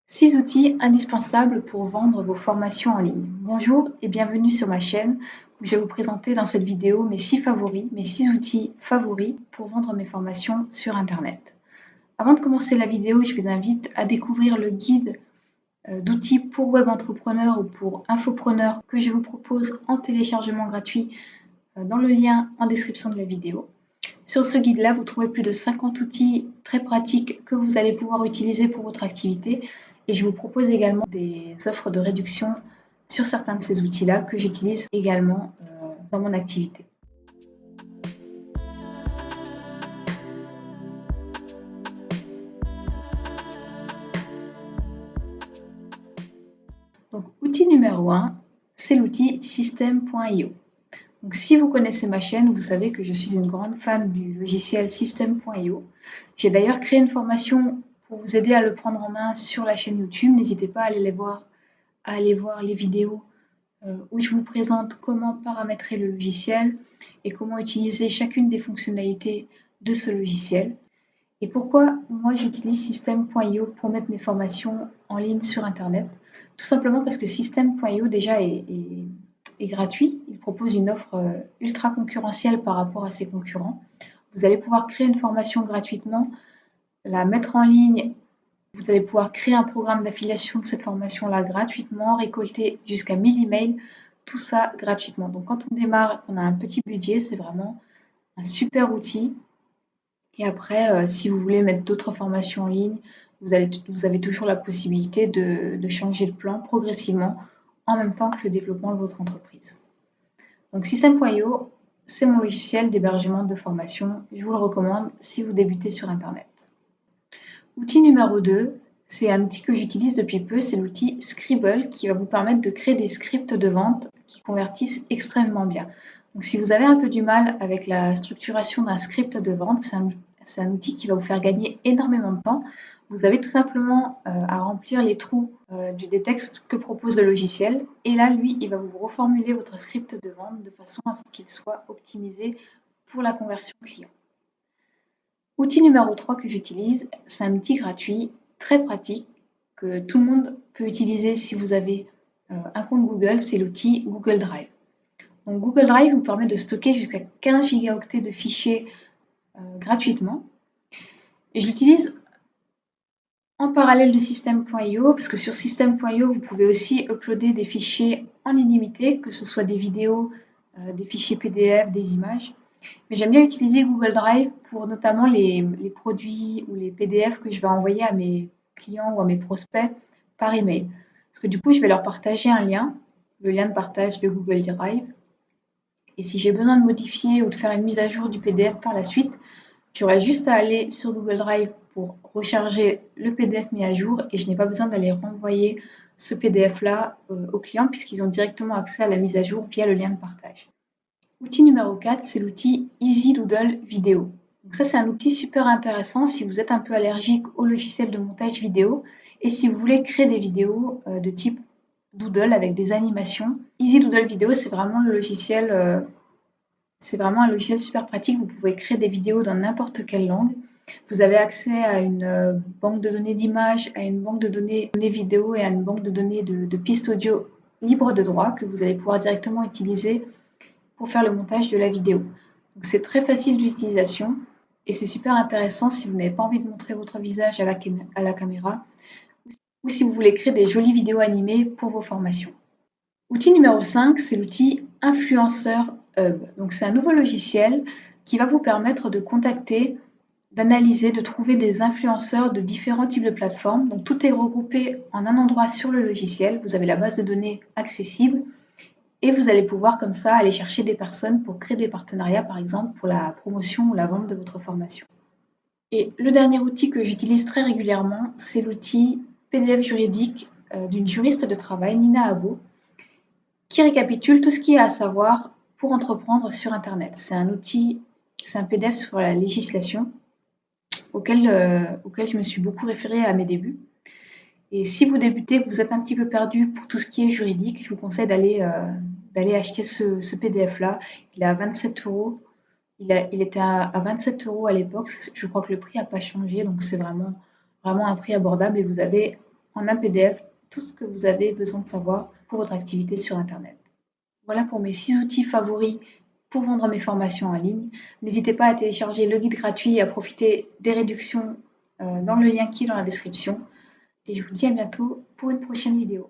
6 outils indispensables pour vendre vos formations en ligne. Bonjour et bienvenue sur ma chaîne où je vais vous présenter dans cette vidéo mes 6 favoris, mes 6 outils favoris pour vendre mes formations sur Internet. Avant de commencer la vidéo, je vous invite à découvrir le guide d'outils pour web entrepreneurs ou pour infopreneurs que je vous propose en téléchargement gratuit dans le lien en description de la vidéo. Sur ce guide-là, vous trouvez plus de 50 outils très pratiques que vous allez pouvoir utiliser pour votre activité et je vous propose également des offres de réduction sur certains de ces outils-là que j'utilise également dans mon activité. Donc, outil numéro 1, c'est l'outil System.io. Donc, si vous connaissez ma chaîne, vous savez que je suis une grande fan du logiciel System.io. J'ai d'ailleurs créé une formation pour vous aider à le prendre en main sur la chaîne YouTube. N'hésitez pas à aller voir les vidéos où je vous présente comment paramétrer le logiciel et comment utiliser chacune des fonctionnalités de ce logiciel. Et pourquoi moi j'utilise System.io pour mettre mes formations en ligne sur Internet? Tout simplement parce que System.io déjà est gratuit. Il propose une offre ultra concurrentielle par rapport à ses concurrents. Vous allez pouvoir créer une formation gratuitement, la mettre en ligne. Vous allez pouvoir créer un programme d'affiliation de cette formation-là gratuitement, récolter jusqu'à 1000 emails, tout ça gratuitement. Donc quand on démarre, on a un petit budget, c'est vraiment un super outil. Et après, si vous voulez mettre d'autres formations en ligne, vous avez toujours la possibilité de changer de plan progressivement en même temps que le développement de votre entreprise. Donc System.io, c'est mon logiciel d'hébergement de formation. Je vous le recommande si vous débutez sur Internet. Outil numéro 2, c'est un outil que j'utilise depuis peu, c'est l'outil Scribble qui va vous permettre de créer des scripts de vente qui convertissent extrêmement bien. Donc si vous avez un peu du mal avec la structuration d'un script de vente, c'est un outil qui va vous faire gagner énormément de temps. Vous avez tout simplement à remplir les trous des textes que propose le logiciel et là, lui, il va vous reformuler votre script de vente de façon à ce qu'il soit optimisé pour la conversion client. Outil numéro 3 que j'utilise, c'est un outil gratuit, très pratique, que tout le monde peut utiliser si vous avez un compte Google, c'est l'outil Google Drive. Donc Google Drive vous permet de stocker jusqu'à 15 gigaoctets de fichiers gratuitement. Et je l'utilise en parallèle de System.io, parce que sur System.io, vous pouvez aussi uploader des fichiers en illimité, que ce soit des vidéos, des fichiers PDF, des images. Mais j'aime bien utiliser Google Drive pour notamment les produits ou les PDF que je vais envoyer à mes clients ou à mes prospects par email. Parce que du coup, je vais leur partager un lien, le lien de partage de Google Drive. Et si j'ai besoin de modifier ou de faire une mise à jour du PDF par la suite, j'aurai juste à aller sur Google Drive pour recharger le PDF mis à jour et je n'ai pas besoin d'aller renvoyer ce PDF-là aux clients puisqu'ils ont directement accès à la mise à jour via le lien de partage. Outil numéro 4, c'est l'outil EasyDoodle Vidéo. Donc ça, c'est un outil super intéressant si vous êtes un peu allergique au logiciel de montage vidéo et si vous voulez créer des vidéos de type Doodle avec des animations. EasyDoodle Vidéo, c'est vraiment un logiciel super pratique. Vous pouvez créer des vidéos dans n'importe quelle langue. Vous avez accès à une banque de données d'images, à une banque de données vidéo et à une banque de données de pistes audio libres de droit que vous allez pouvoir directement utiliser pour faire le montage de la vidéo. Donc c'est très facile d'utilisation et c'est super intéressant si vous n'avez pas envie de montrer votre visage à la caméra ou si vous voulez créer des jolies vidéos animées pour vos formations. Outil numéro 5, c'est l'outil Influenceur Hub. Donc c'est un nouveau logiciel qui va vous permettre de contacter, d'analyser, de trouver des influenceurs de différents types de plateformes. Donc tout est regroupé en un endroit sur le logiciel. Vous avez la base de données accessible et vous allez pouvoir comme ça aller chercher des personnes pour créer des partenariats, par exemple pour la promotion ou la vente de votre formation. Et le dernier outil que j'utilise très régulièrement, c'est l'outil PDF juridique d'une juriste de travail, Nina Abo, qui récapitule tout ce qu'il y a à savoir pour entreprendre sur Internet. C'est un PDF sur la législation auquel je me suis beaucoup référée à mes débuts. Et si vous débutez, que vous êtes un petit peu perdu pour tout ce qui est juridique, je vous conseille d'aller acheter ce PDF-là. Il est à 27 €. Il était à 27 € à l'époque. Je crois que le prix n'a pas changé, donc c'est vraiment un prix abordable et vous avez en un PDF tout ce que vous avez besoin de savoir pour votre activité sur Internet. Voilà pour mes 6 outils favoris pour vendre mes formations en ligne. N'hésitez pas à télécharger le guide gratuit et à profiter des réductions dans le lien qui est dans la description. Et je vous dis à bientôt pour une prochaine vidéo.